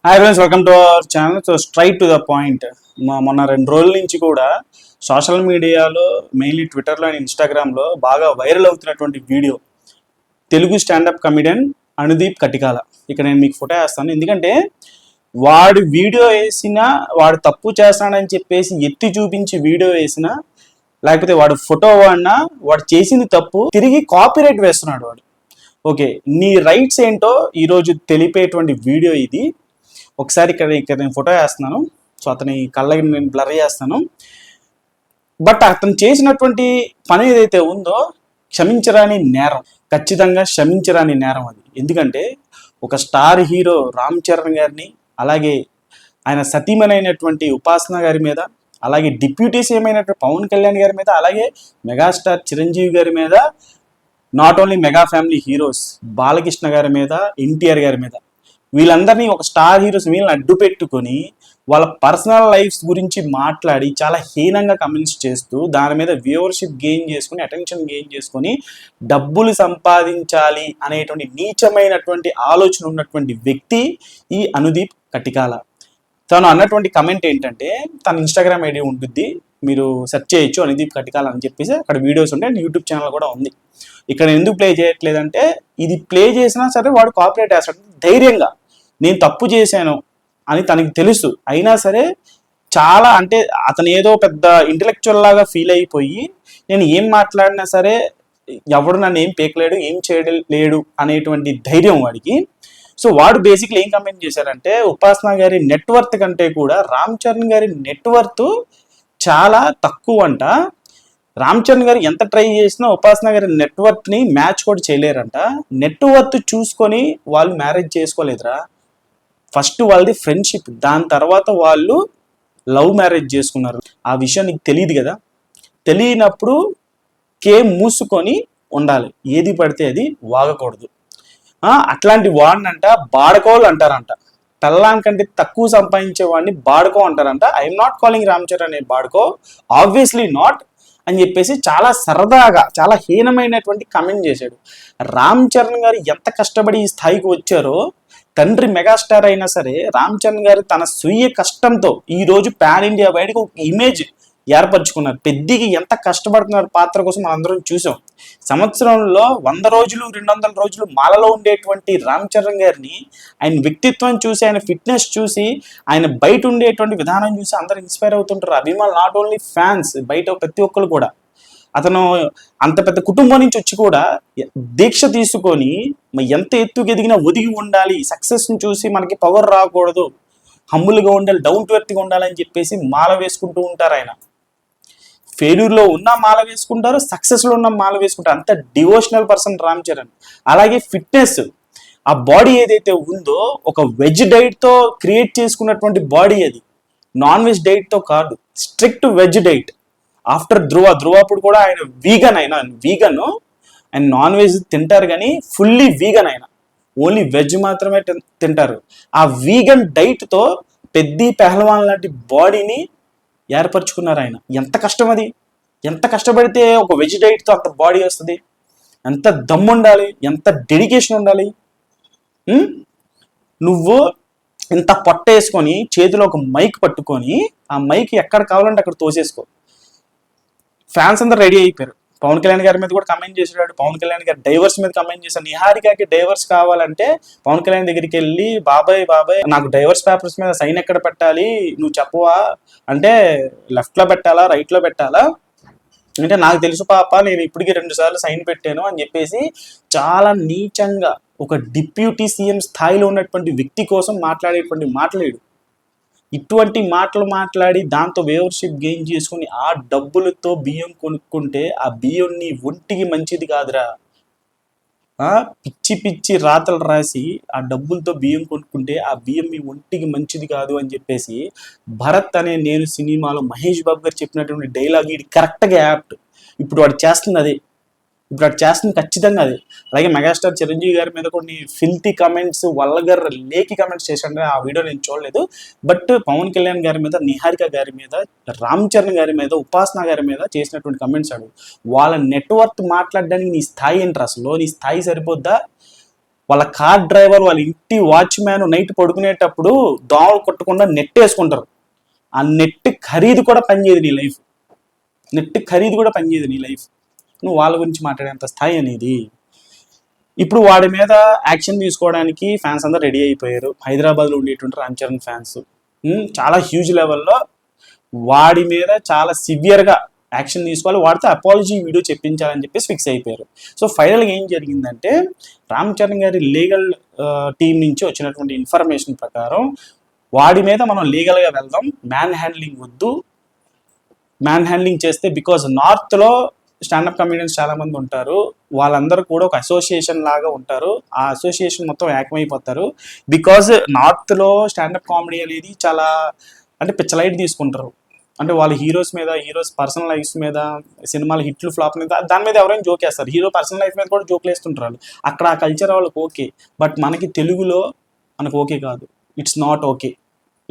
Hi friends, welcome to our channel. So straight to the point. మొన్న 2 రోజుల నుంచి కూడా సోషల్ మీడియాలో, మెయిన్లీ ట్విట్టర్లో అండ్ ఇన్స్టాగ్రామ్లో బాగా వైరల్ అవుతున్నటువంటి video Telugu standup comedian Anudeep Katikala. ఇక్కడ నేను మీకు ఫోటో వేస్తాను. ఎందుకంటే వాడు వీడియో వేసినా, వాడు తప్పు చేస్తాడని చెప్పేసి ఎత్తి చూపించి వీడియో వేసినా, లేకపోతే వాడు ఫోటో వాడినా, వాడు చేసింది తప్పు తిరిగి కాపీరైట్ వేస్తున్నాడు వాడు. ఓకే, నీ రైట్స్ ఏంటో ఈరోజు తెలిపేటువంటి వీడియో ఇది. ఒకసారి ఇక్కడ నేను ఫోటో వేస్తున్నాను. సో అతని కళ్ళకి నేను బ్లర్ చేస్తాను. బట్ అతను చేసినటువంటి పని ఏదైతే ఉందో క్షమించరాని నేరం, ఖచ్చితంగా క్షమించరాని నేరం అది. ఎందుకంటే ఒక స్టార్ హీరో రామ్ చరణ్ గారిని, అలాగే ఆయన సతీమణైనటువంటి ఉపాసన గారి మీద, అలాగే డిప్యూటీ సీఎం అయినటువంటి పవన్ కళ్యాణ్ గారి మీద, అలాగే మెగాస్టార్ చిరంజీవి గారి మీద, not only mega family heroes Balakrishna గారి మీద, ఎన్టీఆర్ గారి మీద, వీళ్ళందరినీ ఒక స్టార్ హీరోస్ వీళ్ళని అడ్డు పెట్టుకొని వాళ్ళ పర్సనల్ లైఫ్స్ గురించి మాట్లాడి చాలా హీనంగా కమెంట్స్ చేస్తూ దాని మీద వ్యూవర్షిప్ గెయిన్ చేసుకుని, అటెన్షన్ గెయిన్ చేసుకొని డబ్బులు సంపాదించాలి అనేటువంటి నీచమైనటువంటి ఆలోచన ఉన్నటువంటి వ్యక్తి ఈ అనుదీప్ కటికాల. తను అన్నటువంటి కమెంట్ ఏంటంటే, తన ఇన్స్టాగ్రామ్ ఐడి ఉంటుంది, మీరు సెర్చ్ చేయొచ్చు అనుదీప్ కటికాల అని చెప్పేసి. అక్కడ వీడియోస్ ఉంటాయి, యూట్యూబ్ ఛానల్ కూడా ఉంది. ఇక్కడ ఎందుకు ప్లే చేయట్లేదంటే, ఇది ప్లే చేసినా సరే వాడు కాపీరైట్ వేస్తాడు. ధైర్యంగా నేను తప్పు చేశాను అని తనకి తెలుసు, అయినా సరే చాలా, అంటే అతను ఏదో పెద్ద ఇంటలెక్చువల్ లాగా ఫీల్ అయిపోయి, నేను ఏం మాట్లాడినా సరే ఎవడు నన్ను ఏం పీకలేడు, ఏం చేయలేడు అనేటువంటి ధైర్యం వాడికి. సో వాడు బేసిక్లీ ఏం కమెంట్ చేశారంటే, ఉపాసన గారి నెట్వర్త్ కంటే కూడా రామ్ చరణ్ గారి నెట్వర్త్ చాలా తక్కువ అంట. రామ్ చరణ్ గారు ఎంత ట్రై చేసినా ఉపాసన గారి నెట్వర్క్ని మ్యాచ్ కూడా చేయలేరంట. నెట్వర్క్ చూసుకొని వాళ్ళు మ్యారేజ్ చేసుకోలేదురా. ఫస్ట్ వాళ్ళది ఫ్రెండ్షిప్, దాని తర్వాత వాళ్ళు లవ్ మ్యారేజ్ చేసుకున్నారు. ఆ విషయం నీకు తెలియదు కదా. తెలియనప్పుడు మూసుకొని ఉండాలి, ఏది పడితే అది వాగకూడదు. అట్లాంటి వాడినంట బాడకోలు అంటారంట. పెళ్ళానికంటే తక్కువ సంపాదించే వాడిని బాడుకో అంటారంట. I'm not calling Ram Charan a బాడుకో, ఆబ్వియస్లీ నాట్ అని చెప్పేసి చాలా సరదాగా, చాలా హీనమైనటువంటి కమెంట్ చేశాడు. రామ్ చరణ్ గారు ఎంత కష్టపడి ఈ స్థాయికి వచ్చారో, తండ్రి మెగాస్టార్ అయినా సరే రామ్ చరణ్ గారు తన స్వీయ కష్టంతో ఈ రోజు పాన్ ఇండియా బయటకు ఒక ఇమేజ్ ఏర్పరచుకున్నారు. పెద్దకి ఎంత కష్టపడుతున్నారు పాత్ర కోసం మనం అందరం చూసాం. సంవత్సరంలో 100 రోజులు 200 రోజులు మాలలో ఉండేటువంటి రామ్ చరణ్ గారిని, ఆయన వ్యక్తిత్వం చూసి, ఆయన ఫిట్నెస్ చూసి, ఆయన బయట ఉండేటువంటి విధానం చూసి అందరూ ఇన్స్పైర్ అవుతుంటారు. అభిమానులు, నాట్ ఓన్లీ ఫ్యాన్స్, బయట ప్రతి ఒక్కరు కూడా. అతను అంత పెద్ద కుటుంబం నుంచి వచ్చి కూడా దీక్ష తీసుకొని ఎంత ఎత్తుకు ఎదిగినా ఒదిగి ఉండాలి, సక్సెస్ని చూసి మనకి పవర్ రాకూడదు, హమ్ములుగా ఉండాలి, డౌన్ టు ఎర్త్గా ఉండాలని చెప్పేసి మాల వేసుకుంటూ ఉంటారు. ఆయన ఫెయిల్యూర్లో ఉన్న మాల వేసుకుంటారు, సక్సెస్లో ఉన్న మాల వేసుకుంటారు. అంత డివోషనల్ పర్సన్ రామ్ చరణ్. అలాగే ఫిట్నెస్, ఆ బాడీ ఏదైతే ఉందో ఒక వెజ్ డైట్తో క్రియేట్ చేసుకున్నటువంటి బాడీ అది, నాన్ వెజ్ డైట్తో కాదు, స్ట్రిక్ట్ వెజ్ డైట్. ఆఫ్టర్ ధృవ అప్పుడు కూడా ఆయన vegan, vegan and non veg తింటారు కానీ ఫుల్లీ వీగన్. ఆయన ఓన్లీ వెజ్ మాత్రమే తింటారు. ఆ వీగన్ డైట్తో పెద్ద పెహల్వాన్ లాంటి బాడీని ఏర్పరచుకున్నారు ఆయన. ఎంత కష్టం అది, ఎంత కష్టపడితే ఒక వెజ్ డైట్తో అంత బాడీ వస్తుంది. ఎంత దమ్ము ఉండాలి, ఎంత డెడికేషన్ ఉండాలి. నువ్వు ఇంత పొట్ట వేసుకొని చేతిలో ఒక మైక్ పట్టుకొని ఆ మైక్ ఎక్కడ కావాలంటే అక్కడ తోసేసుకో. ఫ్యాన్స్ అందరూ రెడీ అయిపోయారు. పవన్ కళ్యాణ్ గారి మీద కూడా కమెంట్ చేసాడు. పవన్ కళ్యాణ్ గారి డైవర్స్ మీద కమెంట్ చేశాడు. నిహారికకి డైవర్స్ కావాలంటే పవన్ కళ్యాణ్ దగ్గరికి వెళ్ళి, బాబాయ్ నాకు డైవర్స్ పేపర్స్ మీద సైన్ ఎక్కడ పెట్టాలి నువ్వు చెప్పవా అంటే, లెఫ్ట్లో పెట్టాలా రైట్లో పెట్టాలా అంటే, నాకు తెలుసు పాప, నేను ఇప్పటికీ 2 సార్లు సైన్ పెట్టాను అని చెప్పేసి చాలా నీచంగా ఒక డిప్యూటీ సీఎం స్థాయిలో ఉన్నటువంటి వ్యక్తి కోసం మాట్లాడేటువంటి మాట్లాడు. ఇటువంటి మాటలు మాట్లాడి దాంతో వ్యూవర్షిప్ గెయిన్ చేసుకుని ఆ డబ్బులతో బియ్యం కొనుక్కుంటే ఆ బియ్యం నీ ఒంటికి మంచిది కాదురా. పిచ్చి పిచ్చి రాతలు రాసి ఆ డబ్బులతో బియ్యం కొనుక్కుంటే ఆ బియ్యం మీ ఒంటికి మంచిది కాదు అని చెప్పేసి భరత్ అనే నేను సినిమాలో మహేష్ బాబు గారు చెప్పినటువంటి డైలాగ్ ఇది కరెక్ట్గా యాప్ట్. ఇప్పుడు వాడు చేస్తుంది అదే, ఇప్పుడు అటు చేస్తుంది ఖచ్చితంగా అది. అలాగే మెగాస్టార్ చిరంజీవి గారి మీద కొన్ని ఫిల్తీ కమెంట్స్, వల్గర్ లేకి కమెంట్స్ చేశాడు. ఆ వీడియో నేను చూడలేదు. బట్ పవన్ కళ్యాణ్ గారి మీద, నిహారిక గారి మీద, రామ్ చరణ్ గారి మీద, ఉపాసన గారి మీద చేసినటువంటి కమెంట్స్ వాళ్ళ నెట్వర్క్ మాట్లాడడానికి నీ స్థాయి ఏంటి అసలు? నీ స్థాయి సరిపోద్దా? వాళ్ళ కార్ డ్రైవర్, వాళ్ళ ఇంటి వాచ్మ్యాన్ నైట్ పడుకునేటప్పుడు దోమలు కొట్టకుండా నెట్ వేసుకుంటారు. ఆ నెట్ ఖరీదు కూడా పనిచేయదు నీ లైఫ్. నెట్ ఖరీదు కూడా పనిచేయదు నీ లైఫ్. నువ్వు వాళ్ళ గురించి మాట్లాడేంత స్థాయి అనేది. ఇప్పుడు వాడి మీద యాక్షన్ తీసుకోవడానికి ఫ్యాన్స్ అందరూ రెడీ అయిపోయారు. హైదరాబాద్లో ఉండేటువంటి రామ్ చరణ్ ఫ్యాన్స్ చాలా హ్యూజ్ లెవెల్లో వాడి మీద చాలా సివియర్గా యాక్షన్ తీసుకోవాలి, వాడితో అపాలజీ వీడియో చెప్పించాలని చెప్పేసి ఫిక్స్ అయిపోయారు. సో ఫైనల్గా ఏం జరిగిందంటే రామ్ చరణ్ గారి లీగల్ టీం నుంచి వచ్చినటువంటి ఇన్ఫర్మేషన్ ప్రకారం వాడి మీద మనం లీగల్గా వెళ్దాం, మ్యాన్ హ్యాండ్లింగ్ వద్దు. మ్యాన్ హ్యాండ్లింగ్ చేస్తే బికాజ్ నార్త్లో స్టాండప్ కమెడియన్స్ చాలా మంది ఉంటారు, వాళ్ళందరూ కూడా ఒక అసోసియేషన్ లాగా ఉంటారు. ఆ అసోసియేషన్ మొత్తం ఏకమైపోతారు. బికాజ్ నార్త్లో స్టాండప్ కామెడీ అనేది చాలా అంటే పిచ్చలైట్ తీసుకుంటారు. అంటే వాళ్ళ హీరోస్ మీద, హీరోస్ పర్సనల్ లైఫ్స్ మీద, సినిమాల హిట్లు ఫ్లాప్ మీద, దాని మీద ఎవరైనా జోక్ వేస్తారు. హీరో పర్సనల్ లైఫ్ మీద కూడా జోక్లు వేస్తుంటారు. అక్కడ ఆ కల్చర్ వాళ్ళకి ఓకే, బట్ మనకి తెలుగులో మనకు ఓకే కాదు. It's not okay.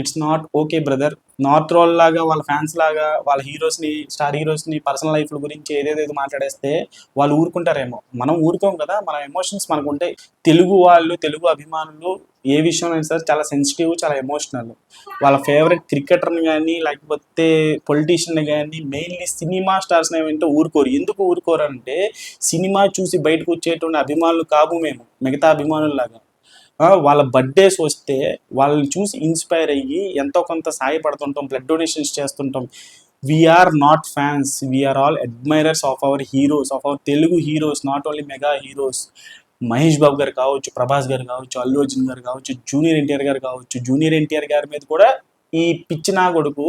It's not okay brother. North role లాగా వాళ్ళ ఫ్యాన్స్ లాగా వాళ్ళ హీరోస్ని, స్టార్ హీరోస్ని పర్సనల్ లైఫ్ల గురించి ఏదేదో మాట్లాడేస్తే వాళ్ళు ఊరుకుంటారేమో. మనం ఊరుకోం కదా, మన ఎమోషన్స్ మనకు ఉంటాయి. తెలుగు వాళ్ళు, తెలుగు అభిమానులు ఏ విషయం అయినా సరే చాలా సెన్సిటివ్, చాలా ఎమోషనల్. వాళ్ళ ఫేవరెట్ క్రికెటర్ని కానీ లేకపోతే పొలిటీషియన్ని కానీ, మెయిన్లీ సినిమా స్టార్స్ని ఏమంటే ఊరుకోరు. ఎందుకు ఊరుకోరు అంటే సినిమా చూసి బయటకు వచ్చేటువంటి అభిమానులు కాదు మేము, మిగతా అభిమానుల్లాగా. వాళ్ళ బర్త్డేస్ వస్తే వాళ్ళని చూసి ఇన్స్పైర్ అయ్యి ఎంతో కొంత సాయపడుతుంటాం, బ్లడ్ డొనేషన్స్ చేస్తుంటాం. We are not fans, we are all admirers of our heroes, of our Telugu heroes, not only mega heroes. Mahesh Babu garu కావచ్చు, ప్రభాస్ గారు కావచ్చు, అల్లు అర్జున్ గారు కావచ్చు, జూనియర్ ఎన్టీఆర్ గారు కావచ్చు. జూనియర్ ఎన్టీఆర్ గారి మీద కూడా ఈ పిచ్చి నా కొడుకు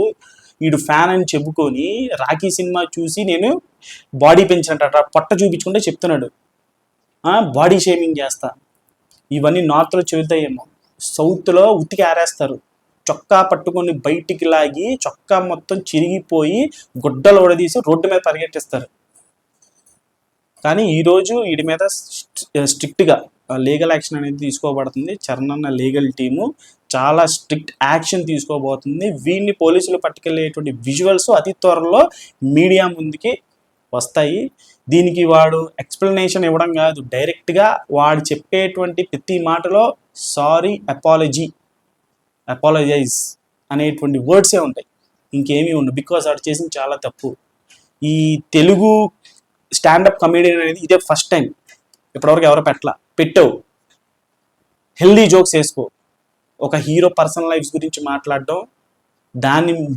వీడు ఫ్యాన్ అని చెప్పుకొని రాఖీ సినిమా చూసి నేను బాడీ పెంచినట్ట పొట్ట చూపించుకుంటే చెప్తున్నాడు బాడీ షేమింగ్ చేస్తా. ఇవన్నీ నార్త్లో చెబుతాయేమో, సౌత్లో ఉతికి ఆరేస్తారు. చొక్కా పట్టుకొని బయటికి లాగి చొక్కా మొత్తం చిరిగిపోయి గుడ్డలు ఉడదీసి రోడ్డు మీద పరిగెట్టిస్తారు. కానీ ఈరోజు వీడి మీద స్ట్రిక్ట్గా లీగల్ యాక్షన్ అనేది తీసుకోబడుతుంది. చరణ్ అన్న లీగల్ టీము చాలా స్ట్రిక్ట్ యాక్షన్ తీసుకోబోతుంది. వీడిని పోలీసులు పట్టుకెళ్ళేటువంటి విజువల్స్ అతి త్వరలో మీడియా ముందుకి వస్తాయి. దీనికి వాడు ఎక్స్ప్లెనేషన్ ఇవ్వడం కాదు, డైరెక్ట్గా వాడు చెప్పేటువంటి ప్రతి మాటలో సారీ, అపాలజైజ్ అనేటువంటి వర్డ్సే ఉంటాయి, ఇంకేమీ ఉండవు. బికాజ్ వాడు చేసింది చాలా తప్పు. ఈ తెలుగు స్టాండప్ కమెడియన్ అనేది ఇదే ఫస్ట్ టైం. ఇప్పటివరకు ఎవరో పెట్టావు హెల్దీ జోక్స్ వేసుకో. ఒక హీరో పర్సనల్ లైఫ్స్ గురించి మాట్లాడడం,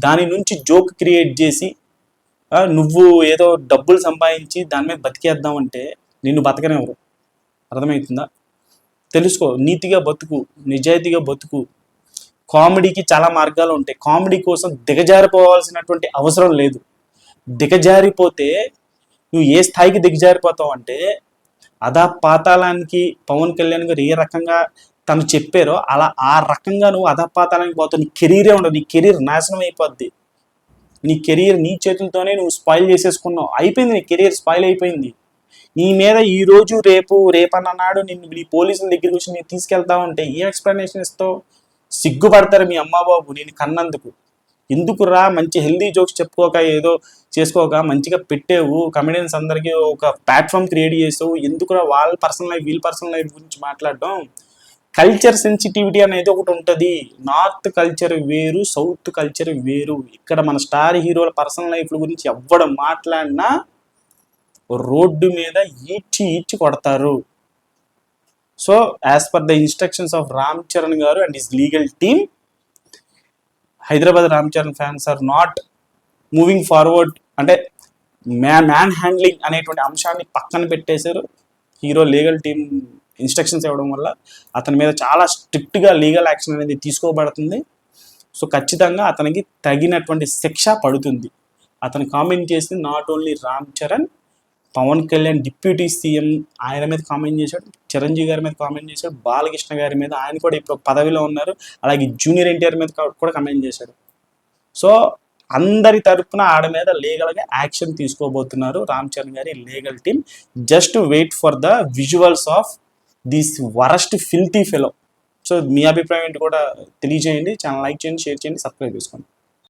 దాని నుంచి జోక్ క్రియేట్ చేసి నువ్వు ఏదో డబ్బులు సంపాదించి దాని మీద బతికేద్దామంటే నిన్ను బతకనివ్వరు. అర్థమవుతుందా? తెలుసుకో, నీతిగా బతుకు, నిజాయితీగా బతుకు. కామెడీకి చాలా మార్గాలు ఉంటాయి. కామెడీ కోసం దిగజారిపోవాల్సినటువంటి అవసరం లేదు. దిగజారిపోతే నువ్వు ఏ స్థాయికి దిగజారిపోతావు అంటే అదా పాతాళానికి పవన్ కళ్యాణ్ గారు ఏ రకంగా తను చెప్పారో అలా ఆ రకంగా నువ్వు అదా పాతాళానికి పోతావు. నీ కెరీరే ఉండదు, నీ కెరీర్ నాశనం అయిపోద్ది. నీ కెరీర్ నీ చేతులతోనే నువ్వు స్పాయిల్ చేసేసుకున్నావు. అయిపోయింది, నీ కెరీర్ స్పాయిల్ అయిపోయింది. నీ మీద ఈరోజు రేపన్ననాడు నీ పోలీసుల దగ్గరికి వచ్చి నేను తీసుకెళ్తా ఉంటే ఏం ఎక్స్ప్లెనేషన్ ఇస్తావు? సిగ్గుపడతారు మీ అమ్మ బాబు నేను కన్నందుకు. ఎందుకురా మంచి హెల్దీ జోక్స్ చెప్పుకోక ఏదో చేసుకోక మంచిగా పెట్టేవు, కమెడియన్స్ అందరికీ ఒక ప్లాట్ఫామ్ క్రియేట్ చేసావు. ఎందుకురా వాళ్ళ పర్సనల్ లైఫ్, వీళ్ళ పర్సనల్ లైఫ్ గురించి మాట్లాడడం? కల్చర్ సెన్సిటివిటీ అనేది ఒకటి ఉంటుంది. నార్త్ కల్చర్ వేరు, సౌత్ కల్చర్ వేరు. ఇక్కడ మన స్టార్ హీరోల పర్సనల్ లైఫ్ల గురించి ఎవ్వడం మాట్లాడినా రోడ్డు మీద ఈడ్చి కొడతారు. So as per the instructions of Ram Charan garu and his legal team, Hyderabad Ram Charan fans are not moving forward. అంటే మ్యాన్ హ్యాండ్లింగ్ అనేటువంటి అంశాన్ని పక్కన పెట్టేశారు. హీరో లీగల్ టీమ్ ఇన్స్ట్రక్షన్స్ ఇవ్వడం వల్ల అతని మీద చాలా స్ట్రిక్ట్గా లీగల్ యాక్షన్ అనేది తీసుకోబడుతుంది. సో ఖచ్చితంగా అతనికి తగినటువంటి శిక్ష పడుతుంది. అతను కామెంట్ చేసింది not only Ram Charan, Pawan Kalyan deputy CM ఆయన మీద కామెంట్ చేశాడు, చిరంజీవి గారి మీద కామెంట్ చేశాడు, బాలకృష్ణ గారి మీద, ఆయన కూడా ఇప్పుడు పదవిలో ఉన్నారు. అలాగే జూనియర్ ఎన్టీఆర్ మీద కూడా కామెంట్ చేశాడు. సో అందరి తరపున ఆడ మీద లీగల్గా యాక్షన్ తీసుకోబోతున్నారు రామ్ చరణ్ గారి legal team. Just wait for the visuals of this worst filthy fellow. So మీ అభిప్రాయం ఏంటి కూడా తెలియజేయండి. ఛానల్ లైక్ చేయండి, షేర్ చేయండి, సబ్స్క్రైబ్ చేసుకోండి.